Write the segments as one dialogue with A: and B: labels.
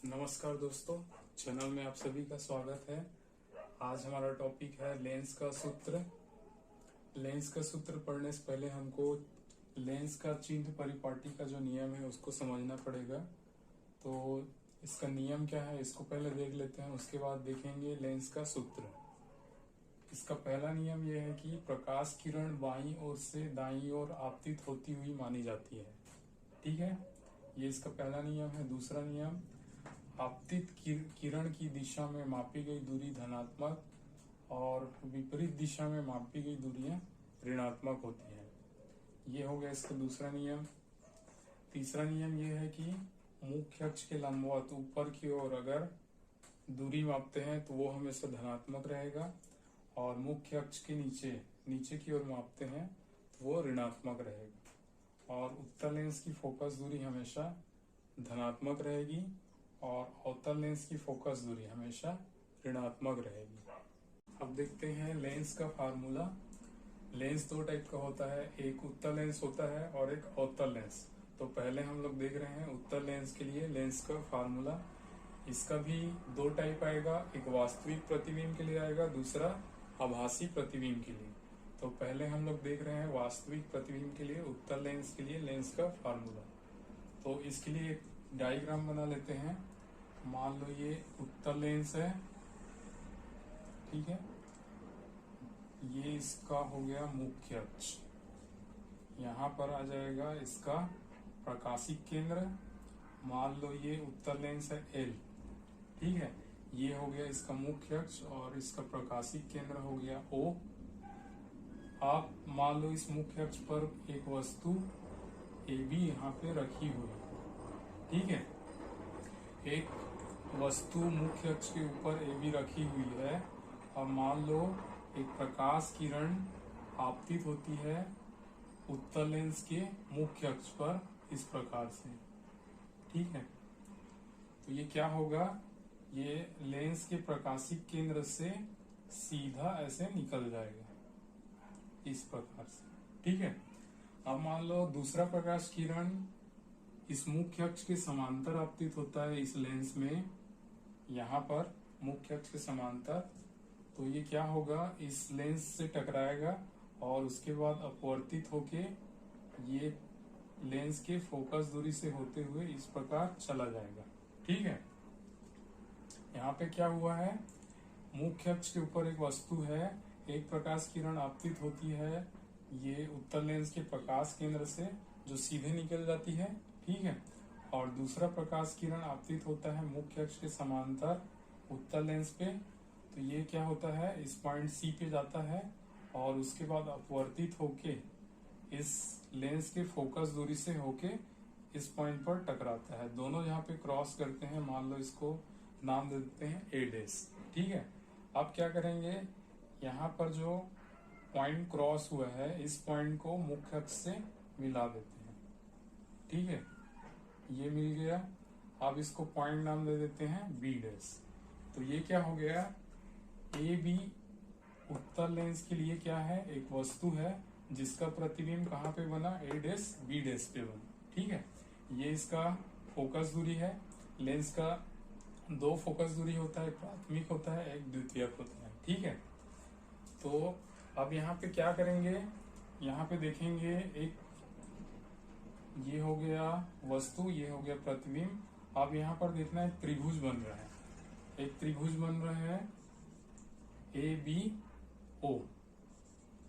A: नमस्कार दोस्तों, चैनल में आप सभी का स्वागत है। आज हमारा टॉपिक है लेंस का सूत्र। लेंस का सूत्र पढ़ने से पहले हमको लेंस का चिन्ह परिपाटी का जो नियम है उसको समझना पड़ेगा। तो इसका नियम क्या है इसको पहले देख लेते हैं, उसके बाद देखेंगे लेंस का सूत्र। इसका पहला नियम यह है कि प्रकाश किरण बाईं ओर से दाईं ओर आपतित होती हुई मानी जाती है। ठीक है, ये इसका पहला नियम है। दूसरा नियम, आपतित किरण की दिशा में मापी गई दूरी धनात्मक और विपरीत दिशा में मापी गई दूरियां ऋणात्मक होती हैं। ये हो गया इसका दूसरा नियम। तीसरा नियम ये है कि मुख्य अक्ष के लंबवत ऊपर की ओर अगर दूरी मापते हैं तो वो हमेशा धनात्मक रहेगा, और मुख्य अक्ष के नीचे की ओर मापते हैं तो वो ऋणात्मक रहेगा। और उत्तल लेंस की फोकस दूरी हमेशा धनात्मक रहेगी और अवतल लेंस की फोकस दूरी हमेशा ऋणात्मक रहेगी। अब देखते हैं लेंस का फार्मूला। लेंस दो टाइप का होता है, एक उत्तल लेंस होता है और एक अवतल लेंस। तो पहले हम लोग देख रहे हैं उत्तल लेंस के लिए लेंस का फार्मूला। इसका भी दो टाइप आएगा, एक वास्तविक प्रतिबिंब के लिए आएगा, दूसरा आभासी प्रतिबिंब के लिए। तो पहले हम लोग देख रहे हैं वास्तविक प्रतिबिंब के लिए उत्तल लेंस के लिए लेंस का फार्मूला। तो इसके लिए एक डायग्राम बना लेते हैं। मान लो ये उत्तल लेंस है, ठीक है, ये इसका हो गया मुख्य अक्ष। यहाँ पर आ जाएगा इसका प्रकाशिक केंद्र। मान लो ये उत्तल लेंस है एल, ठीक है, ये हो गया इसका मुख्य अक्ष और इसका प्रकाशिक केंद्र हो गया ओ। आप मान लो इस मुख्य अक्ष पर एक वस्तु ए बी यहाँ पे रखी हुई है, ठीक है। एक वस्तु मुख्य अक्ष के ऊपर ए बी रखी हुई है और मान लो एक प्रकाश किरण आपतित होती है उत्तल लेंस के मुख्य अक्ष पर इस प्रकार से, ठीक है। तो ये क्या होगा, ये लेंस के प्रकाशिक केंद्र से सीधा ऐसे निकल जाएगा इस प्रकार से, ठीक है। अब मान लो दूसरा प्रकाश किरण इस मुख्य अक्ष के समांतर आपतित होता है इस लेंस में, यहाँ पर मुख्य अक्ष के समांतर। तो ये क्या होगा, इस लेंस से टकराएगा और उसके बाद अपवर्तित होके ये लेंस के फोकस दूरी से होते हुए इस प्रकार चला जाएगा, ठीक है। यहाँ पे क्या हुआ है, मुख्य अक्ष के ऊपर एक वस्तु है, एक प्रकाश किरण आपतित होती है ये उत्तल लेंस के प्रकाश केंद्र से जो सीधे निकल जाती है, ठीक है। और दूसरा प्रकाश किरण आपतित होता है मुख्य अक्ष के समांतर उत्तल लेंस पे। तो ये क्या होता है, इस पॉइंट सी पे जाता है और उसके बाद अपवर्तित होके इस लेंस के फोकस दूरी से होके इस पॉइंट पर टकराता है। दोनों यहाँ पे क्रॉस करते हैं, मान लो इसको नाम दे देते हैं ए डैश, ठीक है। अब क्या करेंगे, यहाँ पर जो पॉइंट क्रॉस हुआ है इस पॉइंट को मुख्य अक्ष से मिला देते हैं, ठीक है, ये मिल गया। अब इसको पॉइंट नाम दे देते हैं बी डैश। तो ये क्या हो गया, ए बी उत्तल लेंस के लिए क्या है, एक वस्तु है जिसका प्रतिबिंब कहाँ पे बना, ए डैश बी डैश पे बना, ठीक है। ये इसका फोकस दूरी है। लेंस का दो फोकस दूरी होता है, एक प्राथमिक होता है एक द्वितीयक होता है, ठीक है। तो अब यहाँ पे क्या करेंगे, यहाँ पे देखेंगे एक ये हो गया वस्तु, ये हो गया प्रतिबिंब। अब यहाँ पर देखना है त्रिभुज बन रहा है, एक त्रिभुज बन रहा है A B O,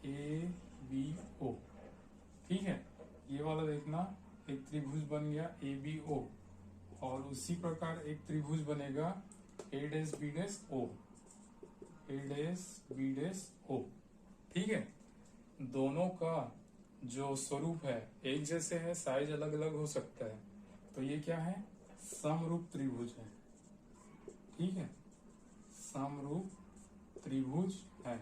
A: A B O, ठीक है। ये वाला देखना, एक त्रिभुज बन गया ए बी ओ और उसी प्रकार एक त्रिभुज बनेगा ए डैश बी डैश ओ, ए डैश बी डैश ओ, ठीक है। दोनों का जो स्वरूप है एक जैसे है, साइज अलग अलग हो सकता है। तो ये क्या है, समरूप त्रिभुज है, ठीक है, समरूप त्रिभुज है।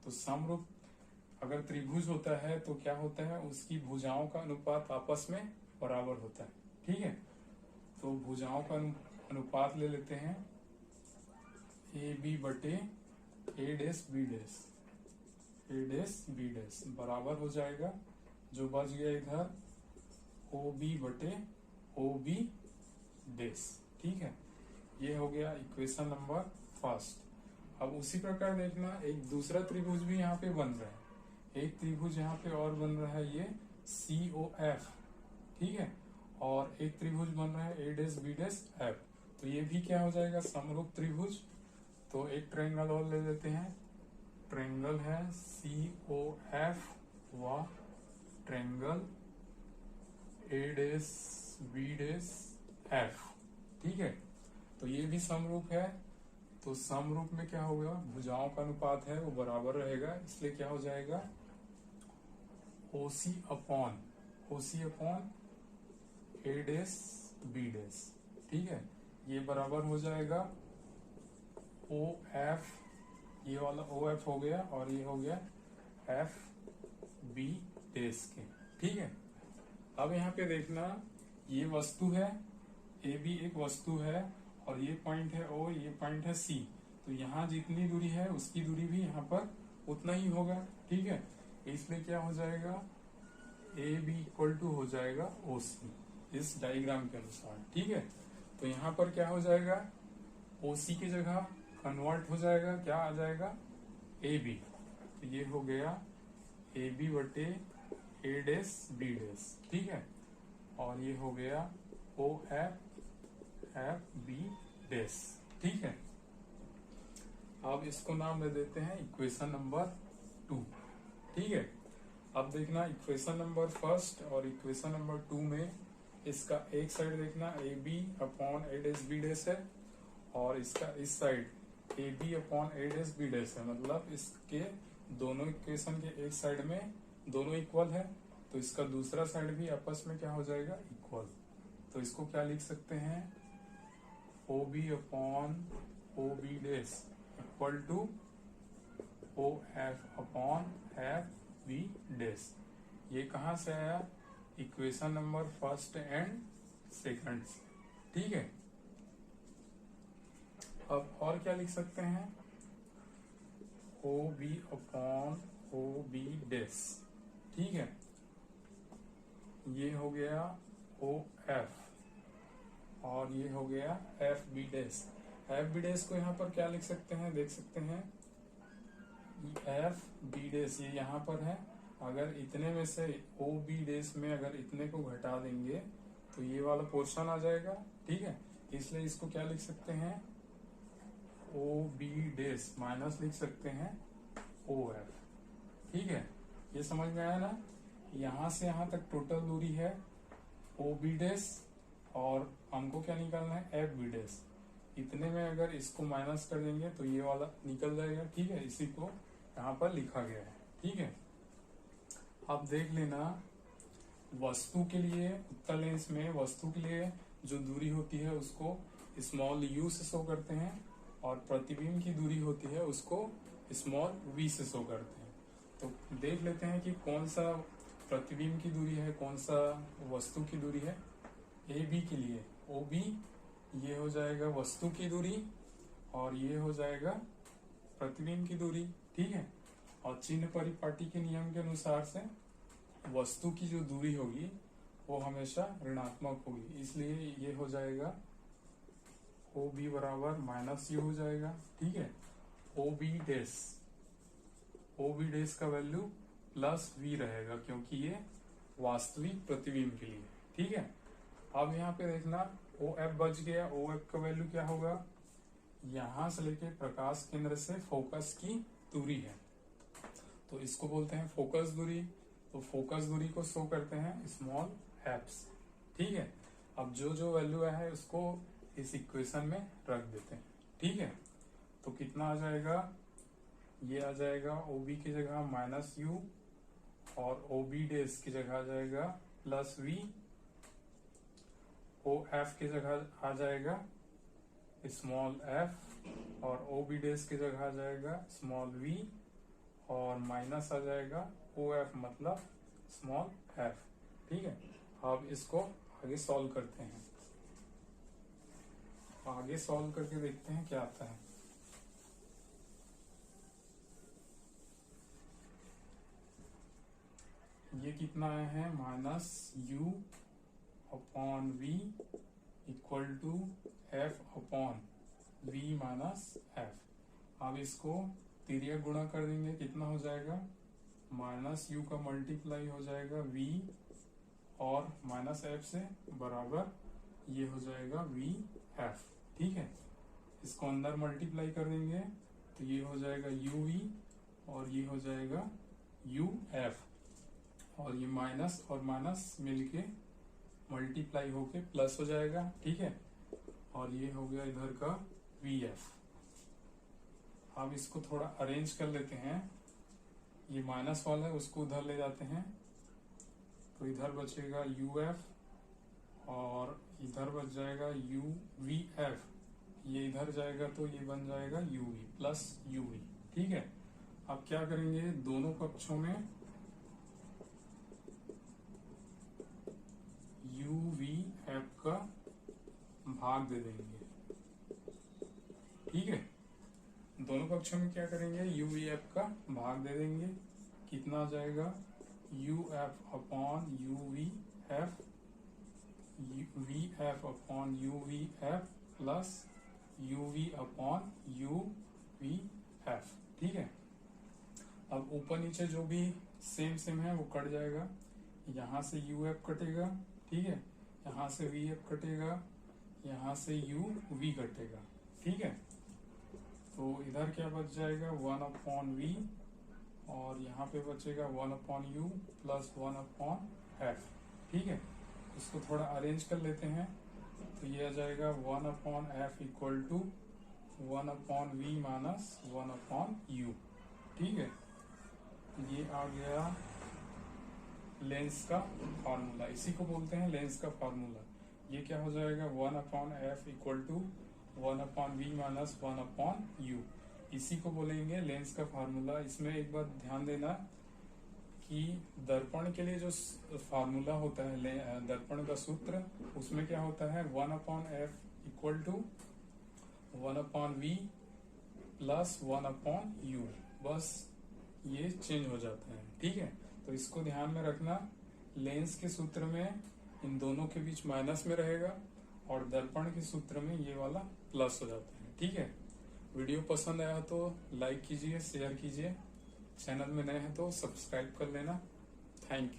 A: तो समरूप अगर त्रिभुज होता है तो क्या होता है, उसकी भुजाओं का अनुपात आपस में बराबर होता है, ठीक है। तो भुजाओं का अनुपात ले लेते हैं, ए बी बटे ए डैश बी डैश, ए डैश बी डैश बराबर हो जाएगा, जो बच गया इधर ओ बी बटे ओ बी डैश, ठीक है। ये हो गया इक्वेशन नंबर फर्स्ट। अब उसी प्रकार देखना एक दूसरा त्रिभुज भी यहाँ पे बन रहा है, एक त्रिभुज यहाँ पे और बन रहा है ये COF, ठीक है, और एक त्रिभुज बन रहा है A'B'F। तो ये भी क्या हो जाएगा, समरूप त्रिभुज। तो एक ट्रायंगल और ले लेते हैं, ट्रायंगल है COF व ट्रायंगल A'B'F, ठीक है। तो ये भी समरूप है। तो समरूप में क्या होगा, भुजाओं का अनुपात है वो बराबर रहेगा, इसलिए क्या हो जाएगा OC अपॉन A'B', ठीक है। ये बराबर हो जाएगा OF, ये वाला OF हो गया और ये हो गया FB' के, ठीक है। अब यहाँ पे देखना ये वस्तु है, AB एक वस्तु है और ये पॉइंट है O, ये पॉइंट है C। तो यहाँ जितनी दूरी है उसकी दूरी भी यहाँ पर उतना ही होगा, ठीक है। इसलिए क्या हो जाएगा, AB इक्वल टू हो जाएगा OC इस डायग्राम के अनुसार, ठीक है। तो यहाँ पर क्या हो जाएगा, OC की जगह कन्वर्ट हो जाएगा, क्या आ जाएगा AB। तो ये हो गया AB बटे A'B', ठीक है, और ये हो गया OF FB', ठीक है। अब इसको नाम दे देते हैं इक्वेशन नंबर 2, ठीक है। अब देखना इक्वेशन नंबर फर्स्ट और इक्वेशन नंबर 2 में इसका एक साइड देखना AB अपॉन A'B' है और इसका इस साइड AB अपॉन A'B' है, मतलब इसके दोनों इक्वेशन के एक साइड में दोनों इक्वल है, तो इसका दूसरा साइड भी आपस में क्या हो जाएगा, इक्वल। तो इसको क्या लिख सकते हैं, OB upon OB' equal to OF upon FB'। ये कहाँ से आया, equation number first and second से, ठीक है। अब और क्या लिख सकते हैं, OB अपॉन OB', ठीक है। ये हो गया OF और ये हो गया FB'। को यहाँ पर क्या लिख सकते हैं, देख सकते हैं FB', ये यहाँ पर है। अगर इतने में से OB' में अगर इतने को घटा देंगे तो ये वाला पोर्शन आ जाएगा, ठीक है। इसलिए इसको क्या लिख सकते हैं, OB' माइनस लिख सकते हैं OF, ठीक है। ये समझ में आया ना, यहाँ से यहाँ तक टोटल दूरी है OB' और हमको क्या निकालना है FB'। इतने में अगर इसको माइनस कर देंगे तो ये वाला निकल जाएगा, ठीक है। इसी को यहाँ पर लिखा गया है, ठीक है। अब देख लेना वस्तु के लिए, उत्तल लेंस में वस्तु के लिए जो दूरी होती है उसको स्मॉल u से शो करते हैं और प्रतिबिंब की दूरी होती है उसको स्मॉल v से शो करते हैं। तो देख लेते हैं कि कौन सा प्रतिबिंब की दूरी है, कौन सा वस्तु की दूरी है। AB के लिए OB ये हो जाएगा वस्तु की दूरी और ये हो जाएगा प्रतिबिंब की दूरी, ठीक है। और चिन्ह परिपाटी के नियम के अनुसार से वस्तु की जो दूरी होगी वो हमेशा ऋणात्मक होगी, इसलिए ये हो जाएगा OB बराबर माइनस u हो जाएगा, ठीक है। OB' का वैल्यू प्लस v रहेगा क्योंकि ये वास्तविक प्रतिबिंब के लिए, ठीक है। अब यहाँ पे देखना OF बच गया, OF का वैल्यू क्या होगा, यहां से लेके प्रकाश केंद्र से फोकस की दूरी है, तो इसको बोलते हैं फोकस दूरी। तो फोकस दूरी को शो करते हैं स्मॉल f, ठीक है। अब जो जो वैल्यू है उसको इस इक्वेशन में रख देते हैं, ठीक है। तो कितना आ जाएगा, ये आ जाएगा OB की जगह माइनस u और OB' की जगह आ जाएगा प्लस v, OF की जगह आ जाएगा स्मॉल f और OB' की जगह आ जाएगा स्मॉल v और माइनस आ जाएगा OF मतलब स्मॉल f, ठीक है। अब इसको आगे सॉल्व करते हैं, आगे सॉल्व करके देखते हैं क्या आता है। ये कितना आया है, minus u upon v equal to f upon minus f. अब इसको तिर्यक गुणा कर देंगे, कितना हो जाएगा, माइनस यू का मल्टीप्लाई हो जाएगा वी और माइनस एफ से बराबर ये हो जाएगा वी एफ। ठीक है, इसको अंदर मल्टीप्लाई कर देंगे तो ये हो जाएगा यू वी और ये हो जाएगा यू एफ, और ये माइनस और माइनस मिलके मल्टीप्लाई होके प्लस हो जाएगा। ठीक है, और ये हो गया इधर का वी एफ। अब इसको थोड़ा अरेंज कर लेते हैं, ये माइनस वाला है उसको उधर ले जाते हैं तो इधर बचेगा यू एफ और इधर बच जाएगा यू वी एफ, ये इधर जाएगा तो ये बन जाएगा u v plus u v. ठीक है, अब क्या करेंगे, दोनों पक्षों में यू वी एफ का भाग दे देंगे। ठीक है, दोनों पक्षों में क्या करेंगे, यू वी एफ का भाग दे देंगे, कितना आ जाएगा, u f upon u v f, v f upon u v f plus u v upon u v f. ठीक है, अब ऊपर नीचे जो भी सेम सेम है वो कट जाएगा, यहाँ से यू एफ कटेगा, ठीक है, यहाँ से वी एफ कटेगा, यहाँ से यू वी कटेगा। ठीक है, तो इधर क्या बच जाएगा, वन अपॉन वी और यहाँ पे बचेगा one upon you plus one upon F. ठीक है, इसको थोड़ा अरेंज कर लेते हैं तो ये आ जाएगा one upon f equal to one upon v minus one upon u. ठीक है, ये आ गया लेंस का फार्मूला, इसी को बोलते हैं लेंस का फार्मूला। ये क्या हो जाएगा, one upon f equal to one upon v minus one upon u, इसी को बोलेंगे लेंस का फार्मूला। इसमें एक बात ध्यान देना कि दर्पण के लिए जो फार्मूला होता है, दर्पण का सूत्र, उसमें क्या होता है, one upon f equal to one upon v plus one upon u, बस ये चेंज हो जाता है। ठीक है, तो इसको ध्यान में रखना, लेंस के सूत्र में इन दोनों के बीच माइनस में रहेगा और दर्पण के सूत्र में ये वाला प्लस हो जाता है। ठीक है, वीडियो पसंद आया तो लाइक कीजिए, शेयर कीजिए, चैनल में नए हैं तो सब्सक्राइब कर लेना। Thank you.